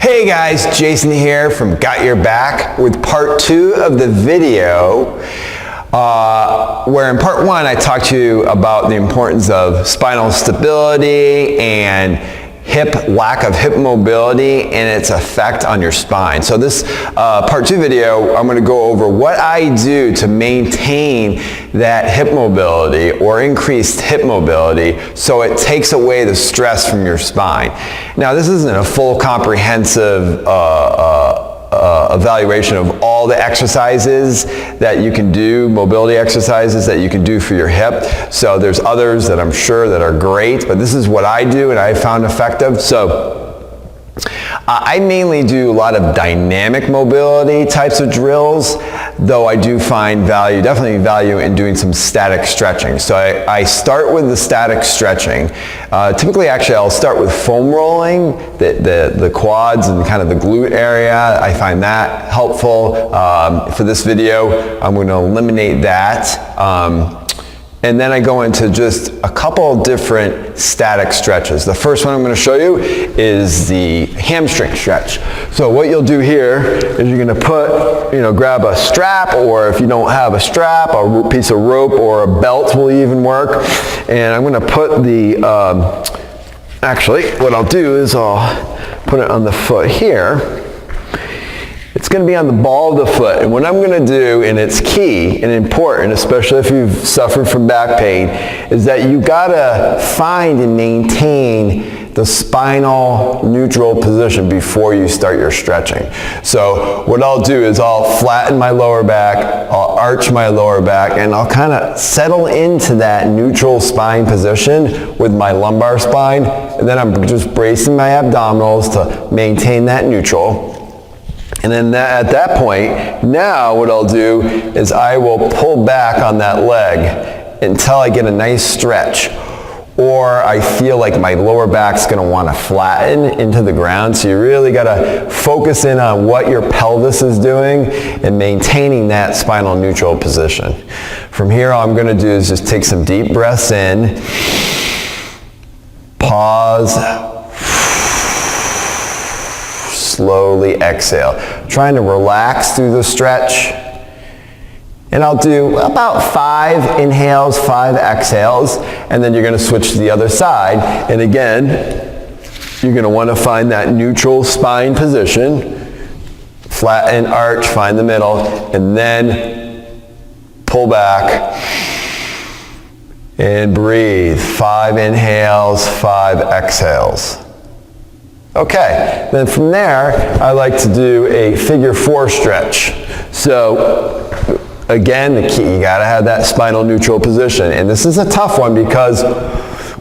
Hey guys, Jason here from Got Your Back with part 2 of the video where in part 1 I talked to you about the importance of spinal stability and lack of hip mobility and its effect on your spine. So this part 2 video, I'm going to go over what I do to maintain that hip mobility or increased hip mobility so it takes away the stress from your spine. Now this isn't a full comprehensive evaluation of all the exercises that you can do, mobility exercises that you can do for your hip. So there's others that I'm sure that are great, but this is what I do and I found effective. So I mainly do a lot of dynamic mobility types of drills, though I do find definitely value in doing some static stretching. So I start with the static stretching. Typically, actually, I'll start with foam rolling, the quads and kind of the glute area. I find that helpful. For this video, I'm going to eliminate that. And then I go into just a couple different static stretches. The first one I'm going to show you is the hamstring stretch. So what you'll do here is you're going to grab a strap, or if you don't have a strap, a piece of rope or a belt will even work. And I'm going to put actually what I'll do is I'll put it on the foot here. It's going to be on the ball of the foot, and what I'm going to do, and it's key and important, especially if you've suffered from back pain, is that you got to find and maintain the spinal neutral position before you start your stretching. So what I'll do is I'll flatten my lower back, I'll arch my lower back, and I'll kind of settle into that neutral spine position with my lumbar spine, and then I'm just bracing my abdominals to maintain that neutral. And then at that point, now what I'll do is I will pull back on that leg until I get a nice stretch, or I feel like my lower back's going to want to flatten into the ground. So you really got to focus in on what your pelvis is doing and maintaining that spinal neutral position. From here, all I'm going to do is just take some deep breaths in, pause, slowly exhale, trying to relax through the stretch. And I'll do about 5 inhales, 5 exhales, and then you're going to switch to the other side. And again, you're going to want to find that neutral spine position, flatten, arch, find the middle, and then pull back and breathe. 5 inhales, 5 exhales. Okay, then from there, I like to do a figure 4 stretch. So again, the key, you gotta have that spinal neutral position. And this is a tough one because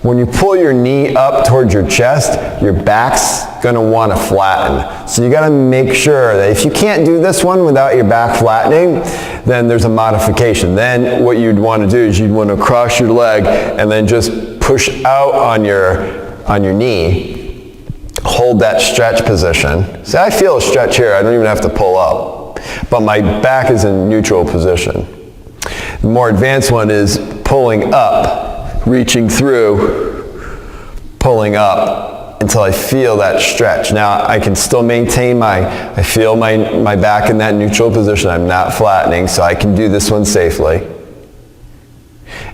when you pull your knee up towards your chest, your back's gonna wanna flatten. So you gotta make sure that if you can't do this one without your back flattening, then there's a modification. Then what you'd wanna do is you'd wanna cross your leg and then just push out on your knee. Hold that stretch position. See, I feel a stretch here. I don't even have to pull up. But my back is in neutral position. The more advanced one is pulling up, reaching through, pulling up until I feel that stretch. Now, I can still maintain I feel my back in that neutral position. I'm not flattening, so I can do this one safely.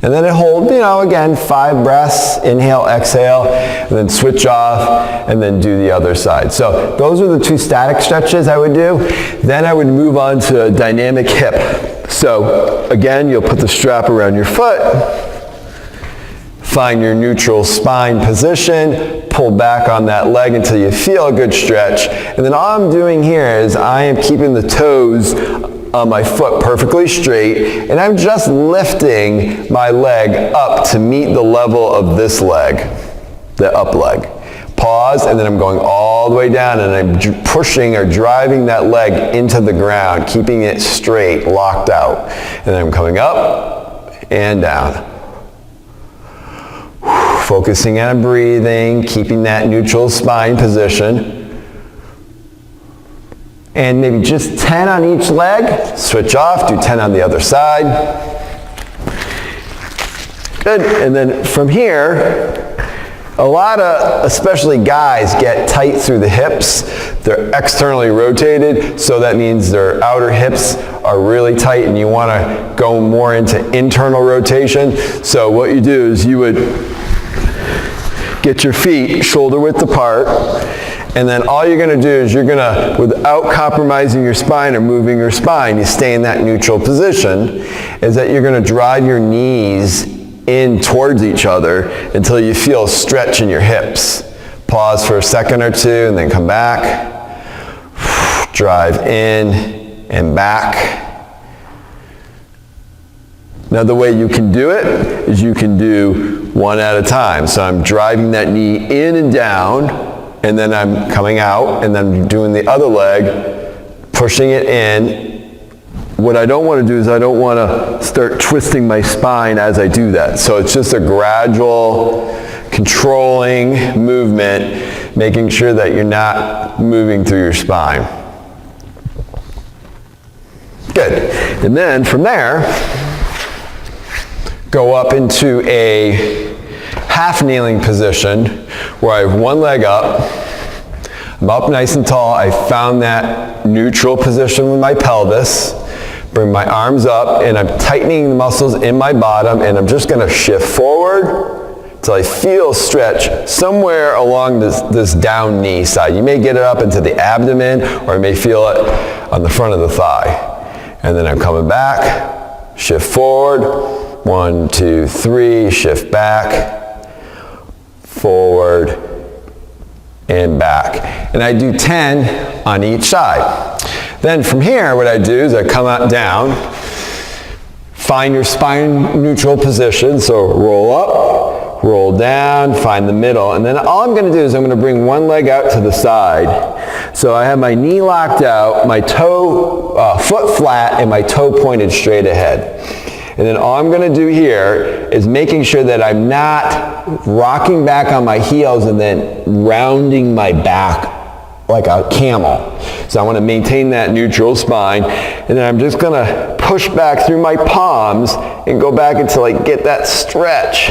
And then I hold, again, 5 breaths, inhale, exhale, and then switch off, and then do the other side. So those are the 2 static stretches I would do. Then I would move on to a dynamic hip. So again, you'll put the strap around your foot, find your neutral spine position, pull back on that leg until you feel a good stretch. And then all I'm doing here is I am keeping the toes on my foot perfectly straight, and I'm just lifting my leg up to meet the level of this leg, the up leg. Pause, and then I'm going all the way down, and I'm pushing or driving that leg into the ground, keeping it straight, locked out. And then I'm coming up and down. Focusing on breathing, keeping that neutral spine position. And maybe just 10 on each leg, switch off, do 10 on the other side. Good, and then from here, A lot of, especially guys, get tight through the hips. They're externally rotated, so that means their outer hips are really tight, and you want to go more into internal rotation. So what you do is you would get your feet shoulder width apart, and then all you're going to do is you're going to, without compromising your spine or moving your spine, you stay in that neutral position, is that you're going to drive your knees in towards each other until you feel a stretch in your hips. Pause for a second or two and then come back. Drive in and back. Another way you can do it is you can do one at a time. So I'm driving that knee in and down, and then I'm coming out, and then I'm doing the other leg, pushing it in. What I don't want to do is I don't want to start twisting my spine as I do that. So it's just a gradual, controlling movement, making sure that you're not moving through your spine. Good. And then from there, go up into a half kneeling position where I have one leg up. I'm up nice and tall. I found that neutral position with my pelvis. Bring my arms up, and I'm tightening the muscles in my bottom, and I'm just going to shift forward until I feel stretch somewhere along this down knee side. You may get it up into the abdomen, or you may feel it on the front of the thigh. And then I'm coming back, shift forward, 1, 2, 3, shift back, forward, and back. And I do 10 on each side. Then from here, what I do is I come out down, find your spine neutral position, so roll up, roll down, find the middle, and then all I'm going to do is I'm going to bring one leg out to the side. So I have my knee locked out, my toe, foot flat, and my toe pointed straight ahead. And then all I'm going to do here is making sure that I'm not rocking back on my heels and then rounding my back like a camel. So I want to maintain that neutral spine, and then I'm just going to push back through my palms and go back until I get that stretch.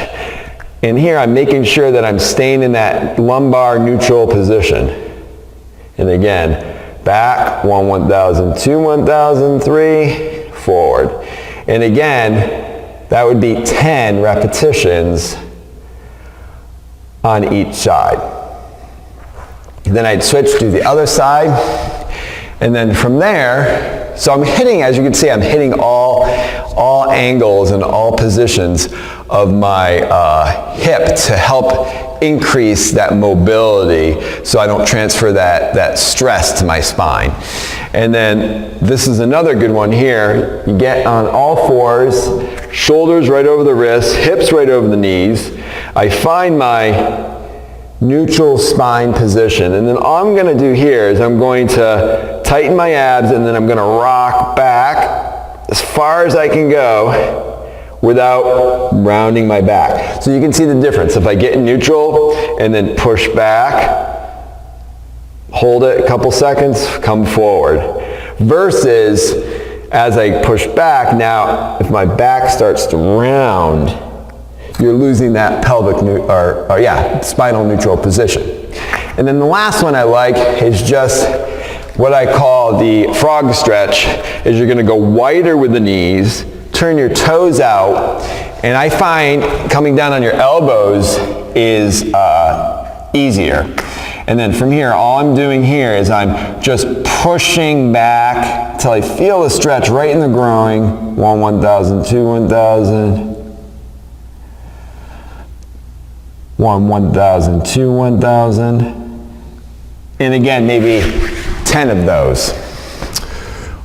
And here I'm making sure that I'm staying in that lumbar neutral position. And again, back, 1, 1,000, 2, 1,000, 3, forward. And again, that would be 10 repetitions on each side. Then I'd switch to the other side, and then from there, so I'm hitting, as you can see, I'm hitting all angles and all positions of my hip to help increase that mobility so I don't transfer that stress to my spine. And then this is another good one here. You get on all fours, shoulders right over the wrists, hips right over the knees. I find my neutral spine position, and then all I'm going to do here is I'm going to tighten my abs, and then I'm going to rock back as far as I can go without rounding my back. So you can see the difference. If I get in neutral and then push back, hold it a couple seconds, come forward, versus as I push back, now if my back starts to round, you're losing that pelvic, spinal neutral position. And then the last one I like is just what I call the frog stretch, is you're going to go wider with the knees, turn your toes out, and I find coming down on your elbows is easier. And then from here, all I'm doing here is I'm just pushing back until I feel the stretch right in the groin. 1, 1,000, 2, 1,000. 1, 1,000, 2, 1,000. And again, maybe 10 of those.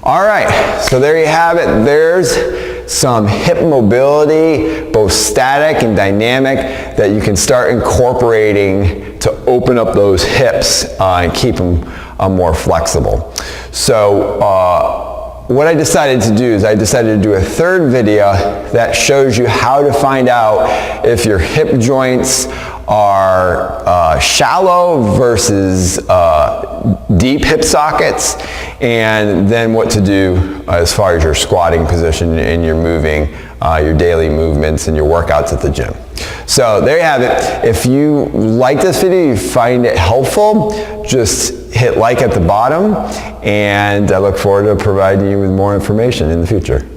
All right, so there you have it. There's some hip mobility, both static and dynamic, that you can start incorporating to open up those hips and keep them more flexible. So what I decided to do is I decided to do a third video that shows you how to find out if your hip joints are shallow versus deep hip sockets, and then what to do as far as your squatting position and your moving your daily movements and your workouts at the gym. So there you have it. If you like this video, you find it helpful, just hit like at the bottom, and I look forward to providing you with more information in the future.